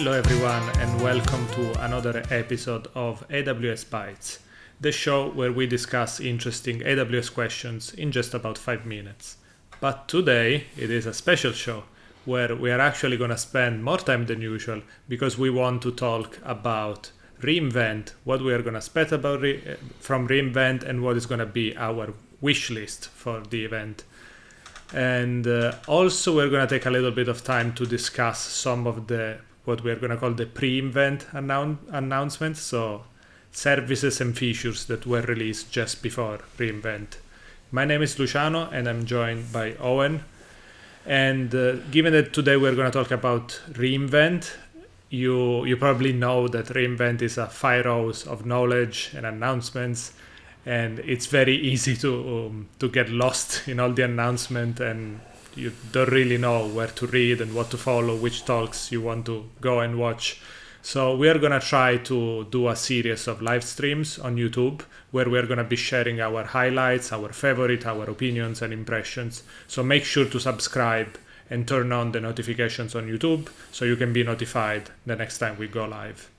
Hello everyone and welcome to another episode of AWS Bytes, the show where we discuss interesting AWS questions in just about 5 minutes. But today it is a special show where we are actually going to spend more time than usual because we want to talk about reinvent, what we are going to expect about from reinvent, and what is going to be our wish list for the event. And also we're going to take a little bit of time to discuss some of the what we're going to call the pre-event announcements, so services and features that were released just before reinvent. My name is Luciano and I'm joined by Eoin. And given that today we're going to talk about reinvent, you probably know that reinvent is a fire hose of knowledge and announcements, and it's very easy to get lost in all the announcement, and you don't really know where to read and what to follow, which talks you want to go and watch. So we are going to try to do a series of live streams on YouTube where we're going to be sharing our highlights, our favorite, our opinions and impressions. So make sure to subscribe and turn on the notifications on YouTube so you can be notified the next time we go live.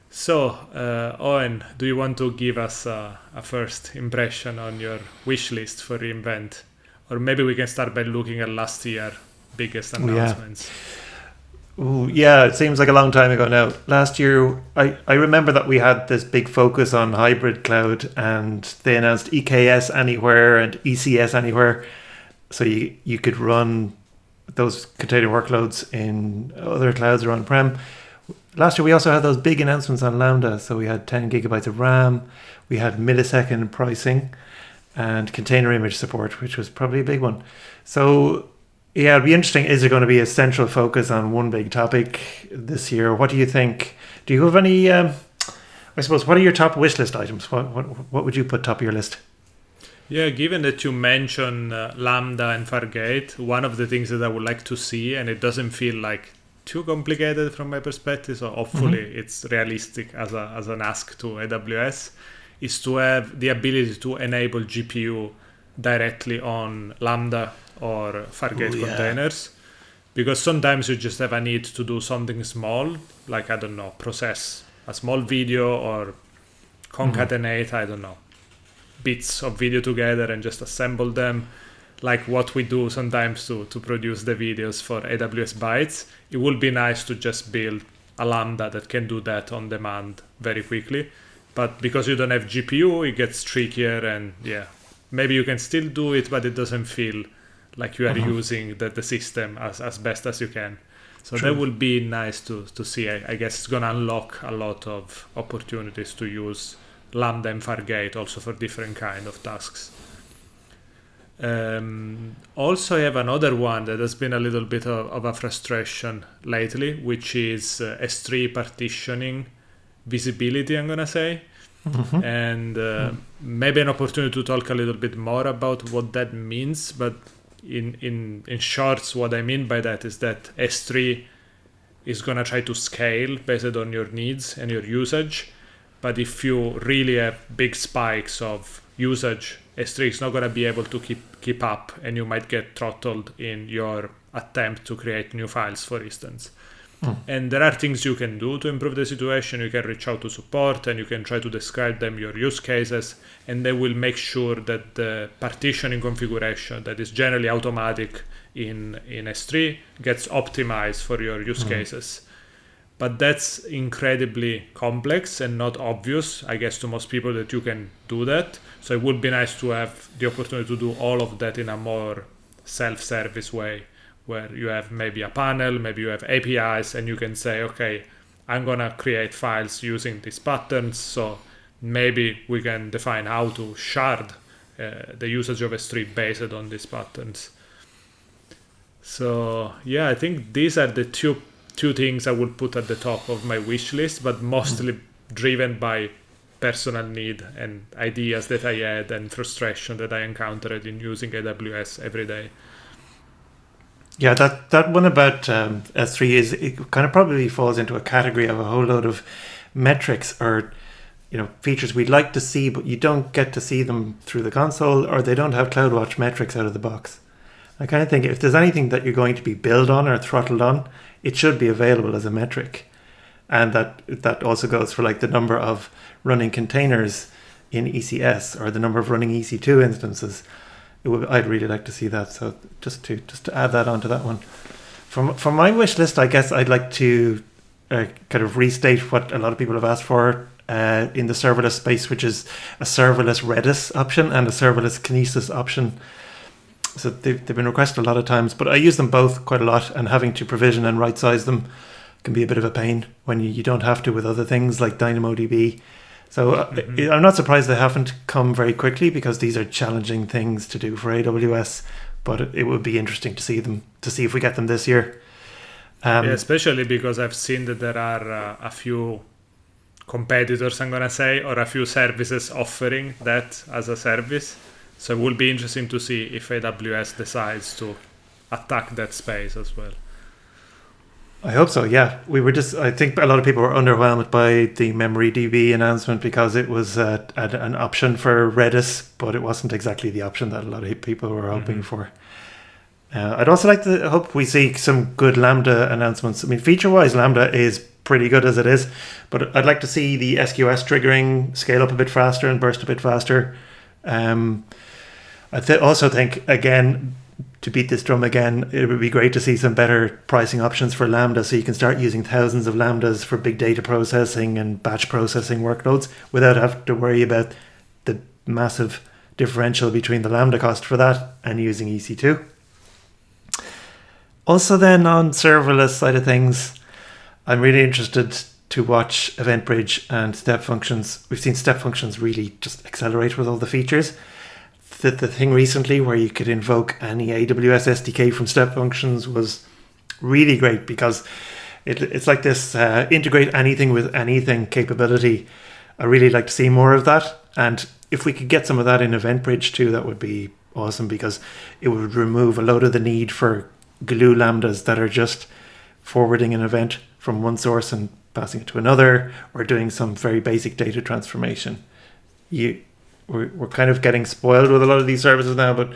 So, Eoin, do you want to give us a first impression on your wish list for reinvent? Or maybe we can start by looking at last year's biggest announcements. Yeah, it seems like a long time ago now. Last year, I remember that we had this big focus on hybrid cloud, and they announced EKS Anywhere and ECS Anywhere. So you could run those container workloads in other clouds or on-prem. Last year, we also had those big announcements on Lambda. So we had 10 gigabytes of RAM, we had millisecond pricing, and container image support, which was probably a big one. So yeah, it'd be interesting. Is there going to be a central focus on one big topic this year? What do you think? Do you have any, I suppose, what are your top wish list items? What would you put top of your list? Yeah, given that you mentioned Lambda and Fargate, one of the things that I would like to see, and it doesn't feel like too complicated from my perspective, so hopefully it's realistic as an ask to AWS, is to have the ability to enable GPU directly on Lambda or Fargate containers. Because sometimes you just have a need to do something small, like, I don't know, process a small video or concatenate, I don't know, bits of video together and just assemble them, like what we do sometimes to produce the videos for AWS Bytes. It would be nice to just build a Lambda that can do that on demand very quickly. But because you don't have GPU, it gets trickier, and yeah, maybe you can still do it, but it doesn't feel like you are using the system as best as you can. So True. That would be nice to see. I guess it's going to unlock a lot of opportunities to use Lambda and Fargate also for different kind of tasks. Also, I have another one that has been a little bit of a frustration lately, which is S3 partitioning visibility, I'm going to say. And maybe an opportunity to talk a little bit more about what that means. But in short, what I mean by that is that S3 is going to try to scale based on your needs and your usage. But if you really have big spikes of usage, S3 is not going to be able to keep up, and you might get throttled in your attempt to create new files, for instance. And there are things you can do to improve the situation. You can reach out to support and you can try to describe them your use cases, and they will make sure that the partitioning configuration that is generally automatic in S3 gets optimized for your use cases. But that's incredibly complex and not obvious, I guess, to most people that you can do that. So it would be nice to have the opportunity to do all of that in a more self-service way, where you have maybe a panel, maybe you have APIs, and you can say, okay, I'm going to create files using these patterns. So maybe we can define how to shard the usage of S3 based on these patterns. So yeah, I think these are the two things I would put at the top of my wish list, but mostly driven by personal need and ideas that I had and frustration that I encountered in using AWS every day. Yeah, that one about S3 is, it kind of probably falls into a category of a whole load of metrics or features we'd like to see, but you don't get to see them through the console, or they don't have CloudWatch metrics out of the box. I kind of think if there's anything that you're going to be billed on or throttled on, it should be available as a metric. And that also goes for like the number of running containers in ECS or the number of running EC2 instances. I'd really like to see that. So just to add that onto that one. For my wish list, I guess I'd like to kind of restate what a lot of people have asked for in the serverless space, which is a serverless Redis option and a serverless Kinesis option. So they've been requested a lot of times, but I use them both quite a lot, and having to provision and right size them can be a bit of a pain when you don't have to with other things like DynamoDB. So I'm not surprised they haven't come very quickly, because these are challenging things to do for AWS, but it would be interesting to see if we get them this year. Especially because I've seen that there are a few competitors, I'm going to say, or a few services offering that as a service. So it will be interesting to see if AWS decides to attack that space as well. I hope so, yeah. I think a lot of people were underwhelmed by the MemoryDB announcement, because it was an option for Redis, but it wasn't exactly the option that a lot of people were hoping for. I'd also like to hope we see some good Lambda announcements. I mean, feature-wise, Lambda is pretty good as it is, but I'd like to see the SQS triggering scale up a bit faster and burst a bit faster. I also think, again, to beat this drum again, it would be great to see some better pricing options for Lambda, so you can start using thousands of Lambdas for big data processing and batch processing workloads without having to worry about the massive differential between the Lambda cost for that and using EC2. Also then, on serverless side of things, I'm really interested to watch EventBridge and step functions. We've seen step functions really just accelerate with all the features. The thing recently where you could invoke any AWS SDK from step functions was really great, because it's like this integrate anything with anything capability. I really like to see more of that, and if we could get some of that in EventBridge too, that would be awesome, because it would remove a load of the need for glue lambdas that are just forwarding an event from one source and passing it to another, or doing some very basic data transformation. We're kind of getting spoiled with a lot of these services now, but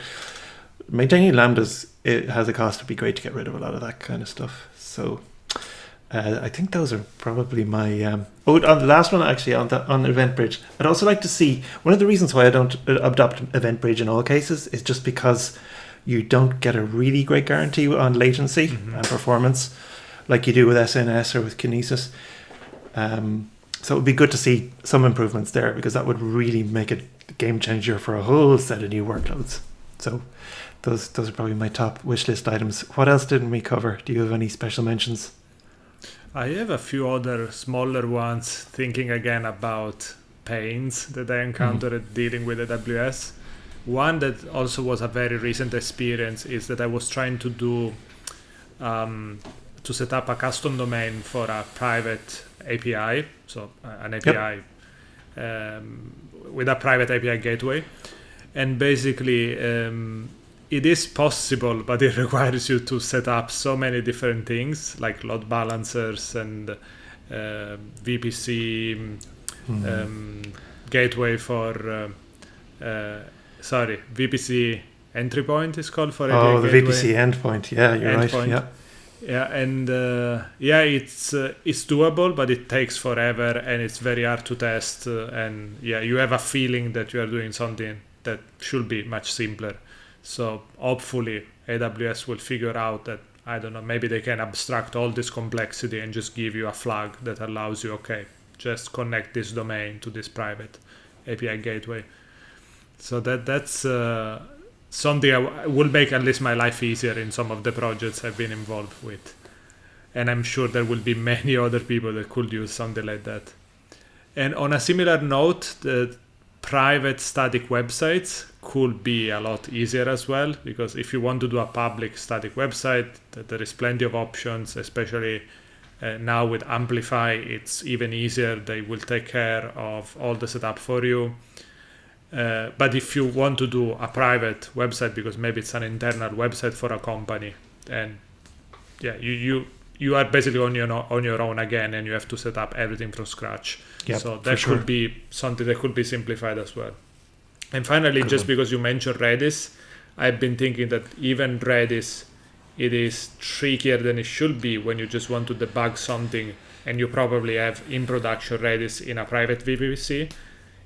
maintaining lambdas, it has a cost. It'd be great to get rid of a lot of that kind of stuff. So I think those are probably my on the last one, actually, on EventBridge, I'd also like to see, one of the reasons why I don't adopt EventBridge in all cases is just because you don't get a really great guarantee on latency and performance like you do with SNS or with Kinesis. So it would be good to see some improvements there, because that would really make it a game changer for a whole set of new workloads. So those are probably my top wish list items. What else didn't we cover? Do you have any special mentions? I have a few other smaller ones, thinking again about pains that I encountered dealing with AWS. One that also was a very recent experience is that I was trying to do to set up a custom domain for a private API, so an API with a private API gateway. And basically it is possible, but it requires you to set up so many different things like load balancers and VPC gateway for VPC entry point is called for API the gateway. VPC endpoint. Yeah, you're right. Yeah, and it's doable, but it takes forever and it's very hard to test. And you have a feeling that you are doing something that should be much simpler. So hopefully AWS will figure out that, I don't know, maybe they can abstract all this complexity and just give you a flag that allows you, okay, just connect this domain to this private API gateway. So that's something I will make at least my life easier in some of the projects I've been involved with. And I'm sure there will be many other people that could use something like that. And on a similar note, the private static websites could be a lot easier as well, because if you want to do a public static website, there is plenty of options, especially now with Amplify, it's even easier. They will take care of all the setup for you. But if you want to do a private website, because maybe it's an internal website for a company, and you are basically on your own again, and you have to set up everything from scratch. Yep, so that could be something that could be simplified as well. And finally, just because you mentioned Redis, I've been thinking that even Redis it is trickier than it should be when you just want to debug something and you probably have in production Redis in a private VPC.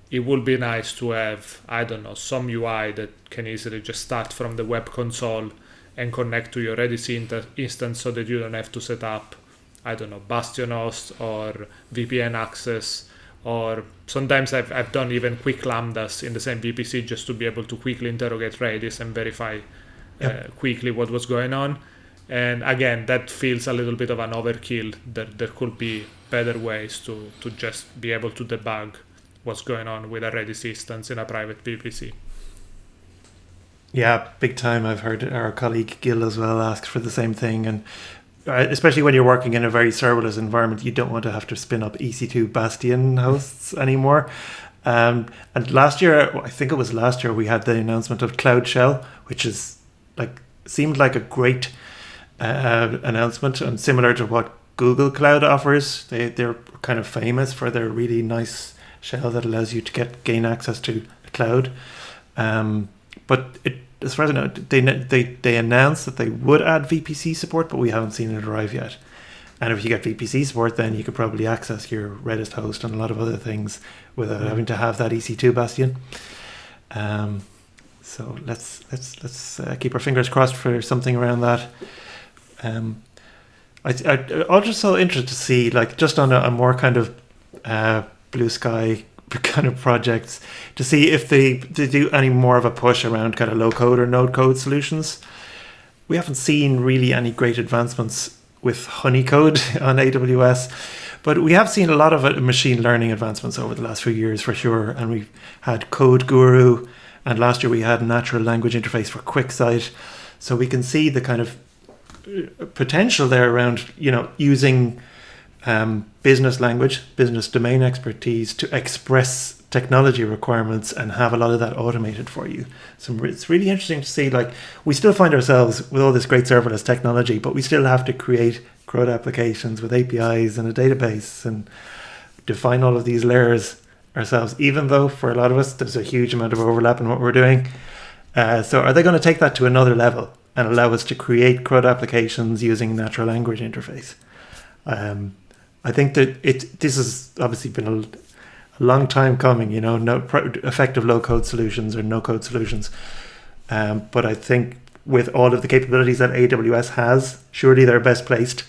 It would be nice to have, I don't know, some UI that can easily just start from the web console and connect to your Redis instance so that you don't have to set up, I don't know, Bastion host or VPN access. Or sometimes I've done even quick lambdas in the same VPC just to be able to quickly interrogate Redis and verify quickly what was going on. And again, that feels a little bit of an overkill. There could be better ways to just be able to debug what's going on with a Redis instance in a private VPC. Yeah, big time. I've heard our colleague Gil as well ask for the same thing. And especially when you're working in a very serverless environment, you don't want to have to spin up EC2 Bastion hosts anymore. And last year, I think it was last year, we had the announcement of Cloudshell, which is seemed like a great announcement and similar to what Google Cloud offers. They're kind of famous for their really nice shell that allows you to gain access to the cloud. But as far as I know, they announced that they would add VPC support, but we haven't seen it arrive yet. And if you get VPC support, then you could probably access your Redis host and a lot of other things without having to have that EC2 Bastion. So let's keep our fingers crossed for something around that. I'm also interested to see, just on a more kind of blue sky kind of projects, to see if they do any more of a push around kind of low code or no code solutions. We haven't seen really any great advancements with honeycode on AWS, but we have seen a lot of machine learning advancements over the last few years for sure. And we've had Code Guru, and last year we had natural language interface for QuickSight. So we can see the kind of potential there around, using business language, business domain expertise to express technology requirements and have a lot of that automated for you. So it's really interesting to see, we still find ourselves with all this great serverless technology, but we still have to create CRUD applications with APIs and a database and define all of these layers ourselves, even though for a lot of us there's a huge amount of overlap in what we're doing. So are they going to take that to another level and allow us to create CRUD applications using natural language interface? I think that this has obviously been a long time coming, no effective low-code solutions or no-code solutions. But I think with all of the capabilities that AWS has, surely they're best placed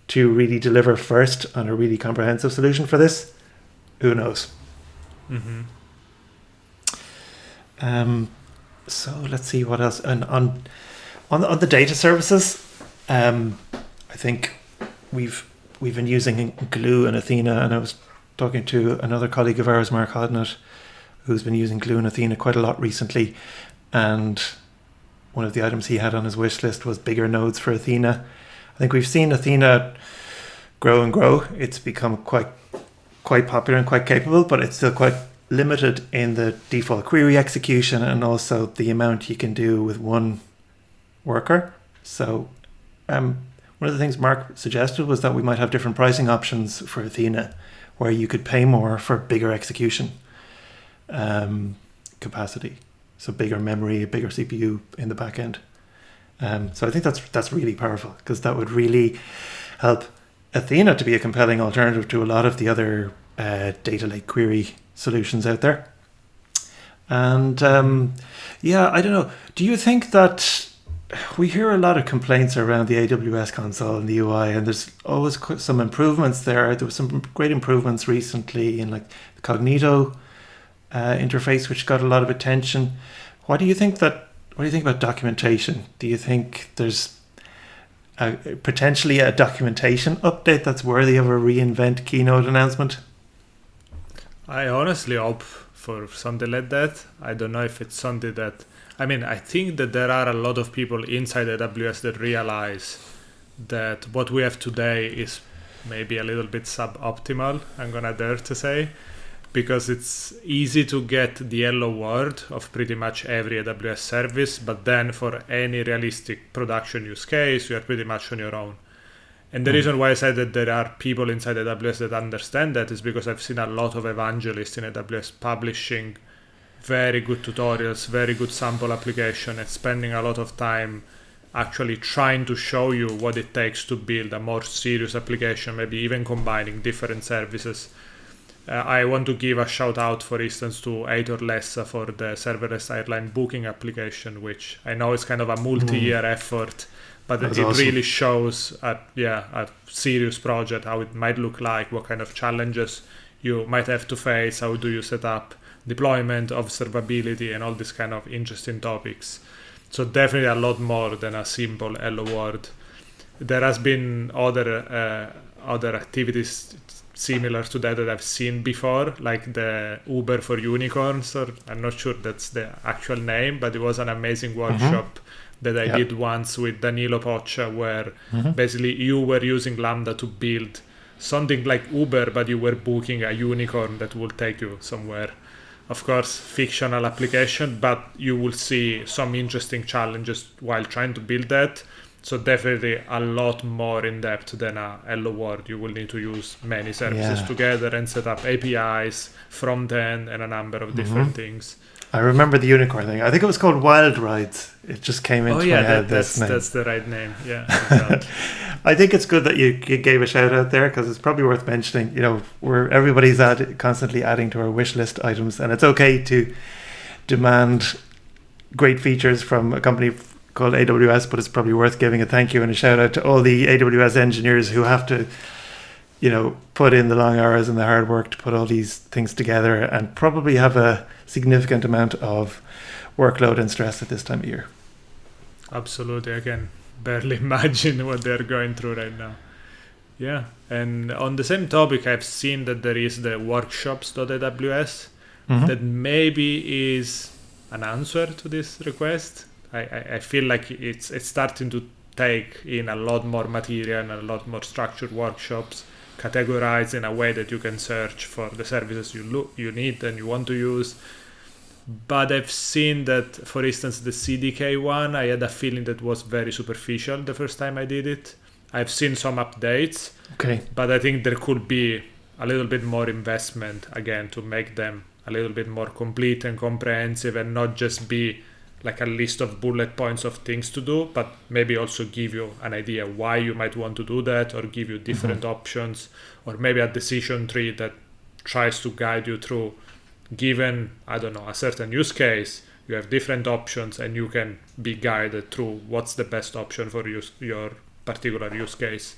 to really deliver first on a really comprehensive solution for this. Who knows? Mm-hmm. So let's see what else. And on the data services, I think we've been using Glue and Athena, and I was talking to another colleague of ours, Mark Hodnett, who's been using Glue and Athena quite a lot recently. And one of the items he had on his wish list was bigger nodes for Athena. I think we've seen Athena grow and grow. It's become quite popular and quite capable, but it's still quite limited in the default query execution and also the amount you can do with one worker. So one of the things Mark suggested was that we might have different pricing options for Athena, where you could pay more for bigger execution capacity. So bigger memory, a bigger CPU in the back end. So I think that's really powerful, because that would really help Athena to be a compelling alternative to a lot of the other data lake query solutions out there. And I don't know. Do you think that we hear a lot of complaints around the AWS console and the UI, and there's always some improvements there. There were some great improvements recently in the Cognito interface, which got a lot of attention. What do you think about documentation? Do you think there's potentially a documentation update that's worthy of a reinvent keynote announcement? I honestly hope for something like that. I don't know if it's something that... I think that there are a lot of people inside AWS that realize that what we have today is maybe a little bit suboptimal, I'm gonna dare to say, because it's easy to get the yellow word of pretty much every AWS service, but then for any realistic production use case, you are pretty much on your own. And the reason why I said that there are people inside AWS that understand that is because I've seen a lot of evangelists in AWS publishing very good tutorials, very good sample application, and spending a lot of time actually trying to show you what it takes to build a more serious application, maybe even combining different services. I want to give a shout out, for instance, to Aitor Lessa for the serverless airline booking application, which I know is kind of a multi-year effort, but it awesome. really shows a serious project, how it might look like, what kind of challenges you might have to face, how do you set up deployment, observability, and all these kind of interesting topics. So definitely a lot more than a simple hello world. There has been other activities similar to that I've seen before, like the Uber for Unicorns, or I'm not sure that's the actual name, but it was an amazing workshop that I did once with Danilo Poccia, where basically you were using Lambda to build something like Uber, but you were booking a unicorn that will take you somewhere. Of course, fictional application, but you will see some interesting challenges while trying to build that. So definitely a lot more in depth than a hello world. You will need to use many services together and set up APIs, front end, and a number of different things. I remember the unicorn thing. I think it was called Wild Rides. It just came into my head. That's the right name. Yeah. Exactly. I think it's good that you gave a shout out there, because it's probably worth mentioning. Everybody's constantly adding to our wish list items, and it's okay to demand great features from a company called AWS, but it's probably worth giving a thank you and a shout out to all the AWS engineers who have to, put in the long hours and the hard work to put all these things together, and probably have a significant amount of workload and stress at this time of year. Absolutely. I can barely imagine what they're going through right now. Yeah. And on the same topic, I've seen that there is the workshops.aws that maybe is an answer to this request. I feel like it's starting to take in a lot more material and a lot more structured workshops, categorized in a way that you can search for the services you need and you want to use. But I've seen that, for instance, the CDK one, I had a feeling that was very superficial the first time I did it. I've seen some updates, but I think there could be a little bit more investment, again, to make them a little bit more complete and comprehensive, and not just be like a list of bullet points of things to do, but maybe also give you an idea why you might want to do that, or give you different options, or maybe a decision tree that tries to guide you through. Given, I don't know, a certain use case, you have different options and you can be guided through what's the best option for your particular use case.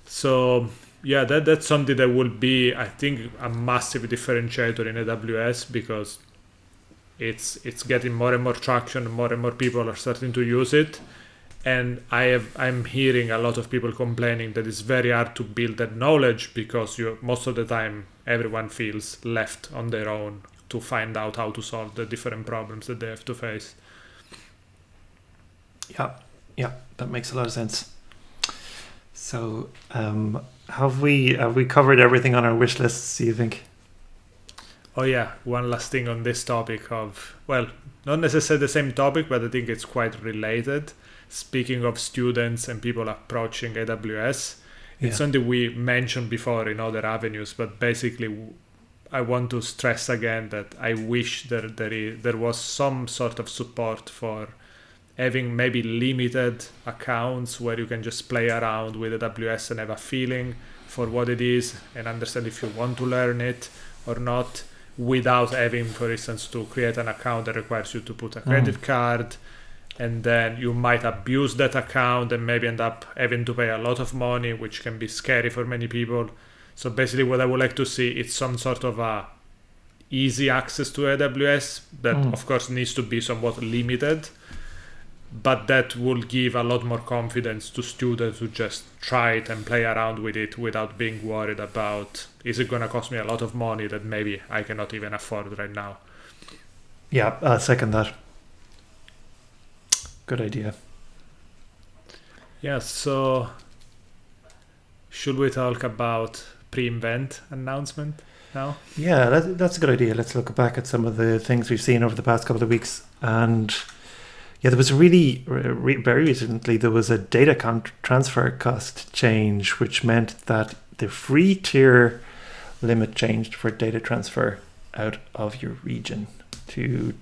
So yeah, that's something that will be, I think, a massive differentiator in AWS, because it's getting more and more traction, more and more people are starting to use it. And I'm hearing a lot of people complaining that it's very hard to build that knowledge, because most of the time everyone feels left on their own to find out how to solve the different problems that they have to face. Yeah, that makes a lot of sense. So have we covered everything on our wish lists, do you think? Oh yeah, one last thing on this topic of, well, not necessarily the same topic, but I think it's quite related. Speaking of students and people approaching AWS, it's something we mentioned before in other avenues, but basically I want to stress again that I wish there was some sort of support for having maybe limited accounts where you can just play around with AWS and have a feeling for what it is and understand if you want to learn it or not, without having, for instance, to create an account that requires you to put a credit card, and then you might abuse that account and maybe end up having to pay a lot of money, which can be scary for many people. So basically what I would like to see is some sort of a easy access to AWS that of course needs to be somewhat limited, but that will give a lot more confidence to students to just try it and play around with it without being worried about, is it going to cost me a lot of money that maybe I cannot even afford right now. Yeah, I'll second that. Good idea. Yeah, so should we talk about pre-invent announcement now? Yeah, that's a good idea. Let's look back at some of the things we've seen over the past couple of weeks. And yeah, there was very recently, there was a data transfer cost change, which meant that the free tier limit changed for data transfer out of your region and to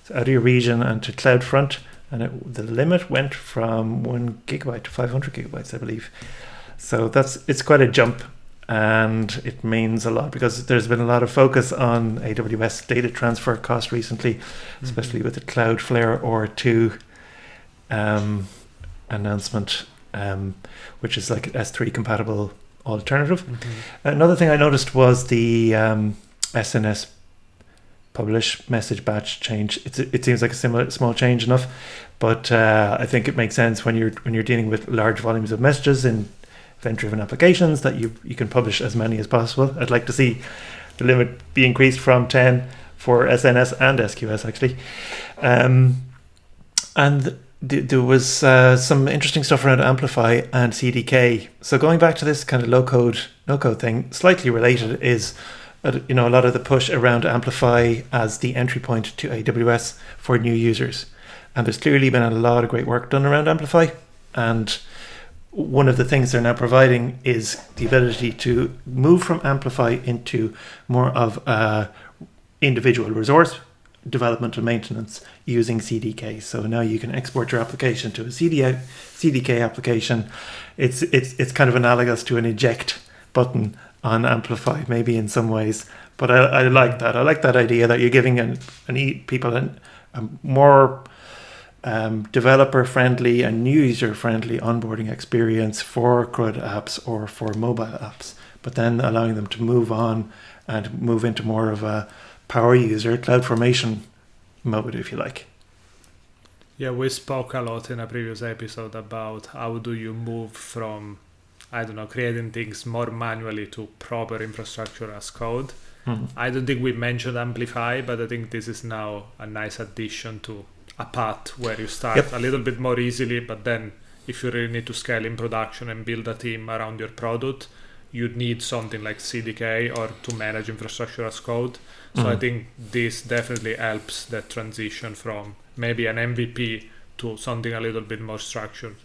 CloudFront. and the limit went from 1 gigabyte to 500 gigabytes, I believe. So it's quite a jump, and it means a lot because there's been a lot of focus on AWS data transfer cost recently, especially with the Cloudflare R2 announcement, which is like an S3 compatible alternative. Another thing I noticed was the SNS publish message batch change. It seems like a small change enough, but I think it makes sense when you're dealing with large volumes of messages in event-driven applications that you can publish as many as possible. I'd like to see the limit be increased from 10 for SNS and SQS actually. And there was some interesting stuff around Amplify and CDK. So going back to this kind of low-code, no-code thing, slightly related is a lot of the push around Amplify as the entry point to AWS for new users. And there's clearly been a lot of great work done around Amplify. And one of the things they're now providing is the ability to move from Amplify into more of a individual resource development and maintenance using CDK. So now you can export your application to a CDK application. It's kind of analogous to an eject button on Amplify, maybe in some ways. But I like that. I like that idea that you're giving people a more developer-friendly and new user-friendly onboarding experience for CRUD apps or for mobile apps, but then allowing them to move on and move into more of a power user, CloudFormation mode, if you like. Yeah, we spoke a lot in a previous episode about how do you move from, creating things more manually to proper infrastructure as code. I don't think we mentioned Amplify, but I think this is now a nice addition to a path where you start a little bit more easily, but then if you really need to scale in production and build a team around your product, you'd need something like CDK or to manage infrastructure as code. So I think this definitely helps that transition from maybe an MVP to something a little bit more structured.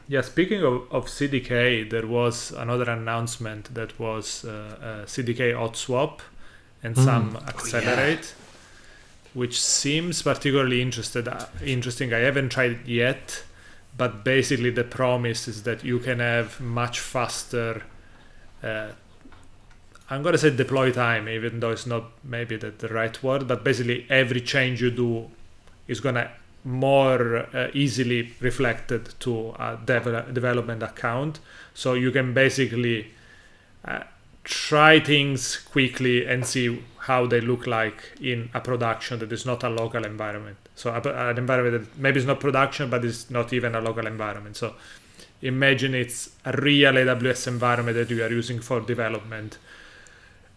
Yeah, speaking of CDK, there was another announcement that was CDK hotswap and some accelerate, which seems particularly interesting. I haven't tried it yet, but basically the promise is that you can have much faster I'm going to say deploy time, even though it's not maybe the right word, but basically every change you do is going to more easily reflected to a development account. So you can basically try things quickly and see how they look like in a production that is not a local environment. So an environment that maybe is not production, but is not even a local environment. So imagine it's a real AWS environment that you are using for development.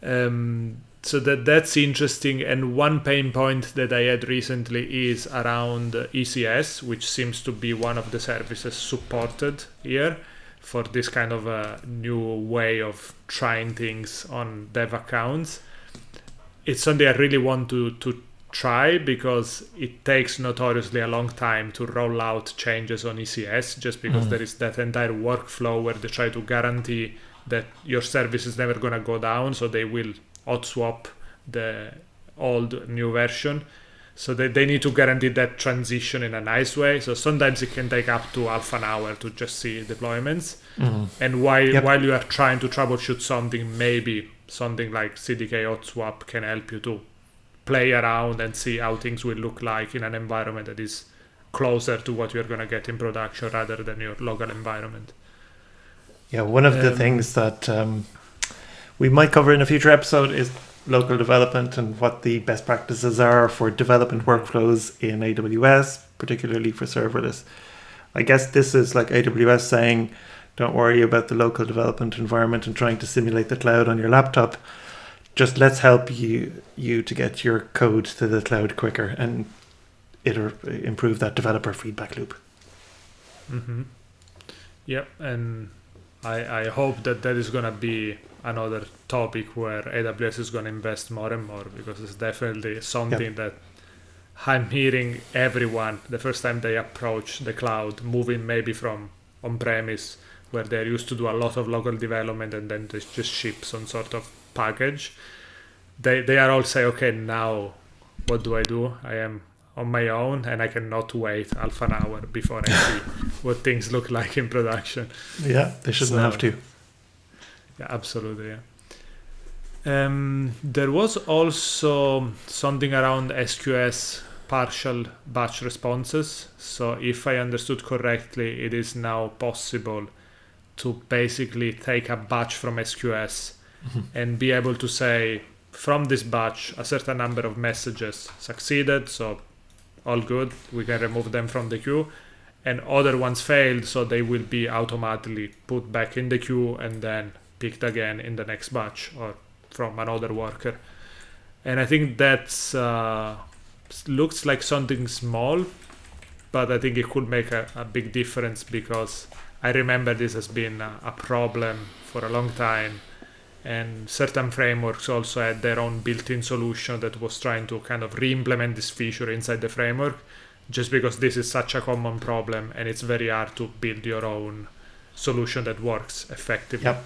So that's interesting. And one pain point that I had recently is around ECS, which seems to be one of the services supported here for this kind of a new way of trying things on dev accounts. It's something I really want to try because it takes notoriously a long time to roll out changes on ECS, just because there is that entire workflow where they try to guarantee that your service is never going to go down, so they will hot swap the old new version. So they need to guarantee that transition in a nice way. So sometimes it can take up to half an hour to just see deployments. And while you are trying to troubleshoot something, maybe something like CDK hot swap can help you to play around and see how things will look like in an environment that is closer to what you're going to get in production rather than your local environment. Yeah, one of the things that we might cover in a future episode is local development and what the best practices are for development workflows in AWS, particularly for serverless. I guess this is like AWS saying, don't worry about the local development environment and trying to simulate the cloud on your laptop. Just let's help you to get your code to the cloud quicker, and it'll improve that developer feedback loop. Yep, and I hope that is going to be another topic where AWS is going to invest more and more, because it's definitely something that I'm hearing everyone, the first time they approach the cloud, moving maybe from on-premise, where they're used to do a lot of local development and then they just ship some sort of package. They are all say, okay, now what do? I am on my own, and I cannot wait half an hour before I see what things look like in production. Yeah, they shouldn't have to. Yeah, absolutely. Yeah. There was also something around SQS partial batch responses. So if I understood correctly, it is now possible to basically take a batch from SQS and be able to say, from this batch, a certain number of messages succeeded, so all good, we can remove them from the queue, and other ones failed, so they will be automatically put back in the queue and then picked again in the next batch or from another worker. And I think that's looks like something small, but I think it could make a big difference, because I remember this has been a problem for a long time, and certain frameworks also had their own built-in solution that was trying to kind of re-implement this feature inside the framework, just because this is such a common problem and it's very hard to build your own solution that works effectively. Yep.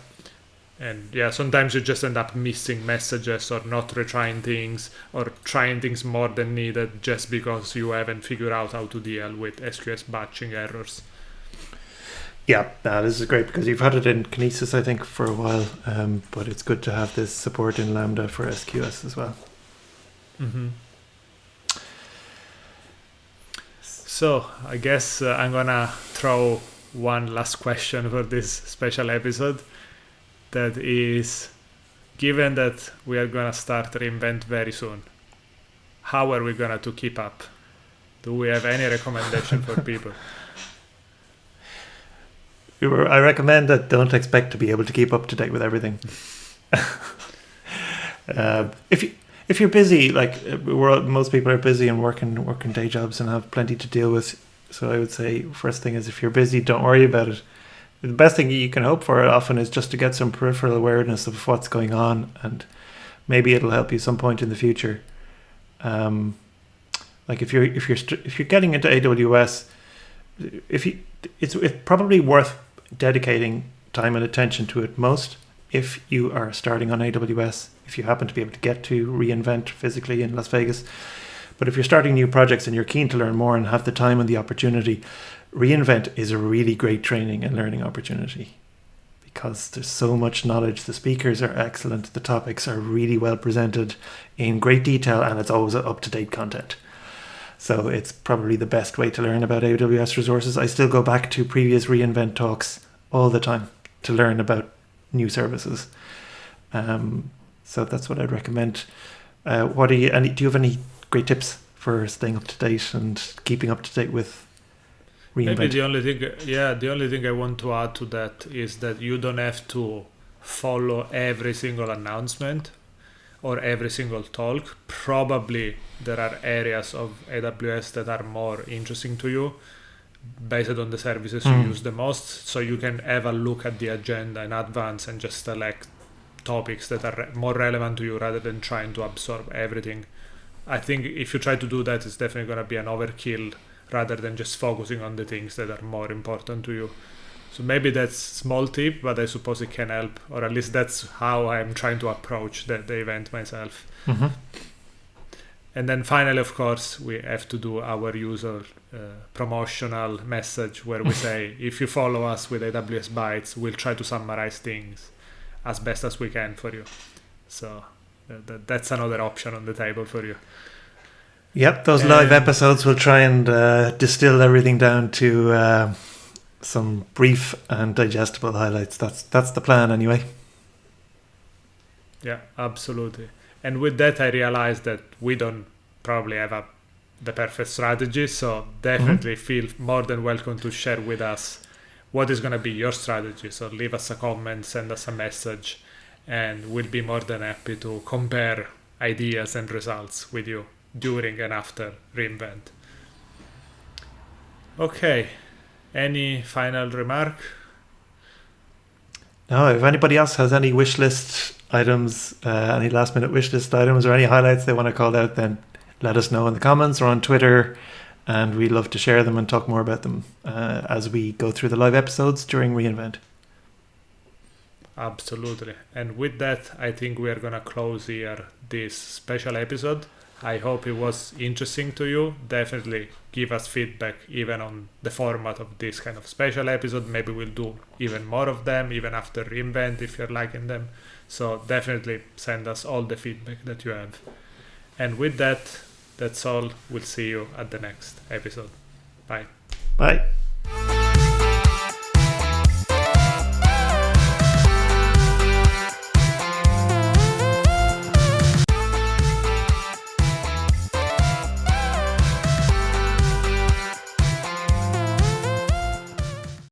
And yeah, sometimes you just end up missing messages or not retrying things or trying things more than needed just because you haven't figured out how to deal with SQS batching errors. Yeah, this is great because you've had it in Kinesis, I think, for a while, but it's good to have this support in Lambda for SQS as well. Mm-hmm. So I guess I'm gonna throw one last question for this special episode. That is, given that we are gonna start reinvent very soon, how are we gonna to keep up? Do we have any recommendation for people? I recommend that don't expect to be able to keep up to date with everything. If you're busy, like most people are busy and working day jobs and have plenty to deal with. So I would say first thing is, if you're busy, don't worry about it. The best thing you can hope for often is just to get some peripheral awareness of what's going on, and maybe it'll help you some point in the future. Like if you're getting into AWS, it's probably worth dedicating time and attention to it most if you are starting on AWS, if you happen to be able to get to reinvent physically in Las Vegas. But if you're starting new projects and you're keen to learn more and have the time and the opportunity, reinvent is a really great training and learning opportunity, because there's so much knowledge. The speakers are excellent, the topics are really well presented in great detail, and it's always up-to-date content. So it's probably the best way to learn about AWS resources. I still go back to previous reinvent talks all the time to learn about new services. So that's what I'd recommend. Do you have any great tips for staying up to date and keeping up to date with reinvent? Maybe the only thing I want to add to that is that you don't have to follow every single announcement or every single talk. Probably there are areas of AWS that are more interesting to you based on the services you use the most. So you can have a look at the agenda in advance and just select topics that are more relevant to you rather than trying to absorb everything. I think if you try to do that, it's definitely going to be an overkill rather than just focusing on the things that are more important to you. So maybe that's a small tip, but I suppose it can help, or at least that's how I'm trying to approach the event myself. Mm-hmm. And then finally, of course, we have to do our usual promotional message where we say, if you follow us with AWS Bytes, we'll try to summarize things as best as we can for you. So that's another option on the table for you. Yep, those live episodes will try and distill everything down to some brief and digestible highlights. That's the plan anyway. Yeah, absolutely. And with that, I realized that we don't probably have the perfect strategy. So definitely feel more than welcome to share with us what is going to be your strategy. So leave us a comment, send us a message, and we'll be more than happy to compare ideas and results with you during and after reinvent. Okay, any final remark? No, if anybody else has any wish list items, any last minute wish list items or any highlights they want to call out, then let us know in the comments or on Twitter, and we'd love to share them and talk more about them as we go through the live episodes during reinvent. Absolutely. And with that, I think we are going to close here this special episode. I hope it was interesting to you. Definitely give us feedback even on the format of this kind of special episode. Maybe we'll do even more of them, even after reinvent if you're liking them. So definitely send us all the feedback that you have. And with that, that's all. We'll see you at the next episode. Bye. Bye.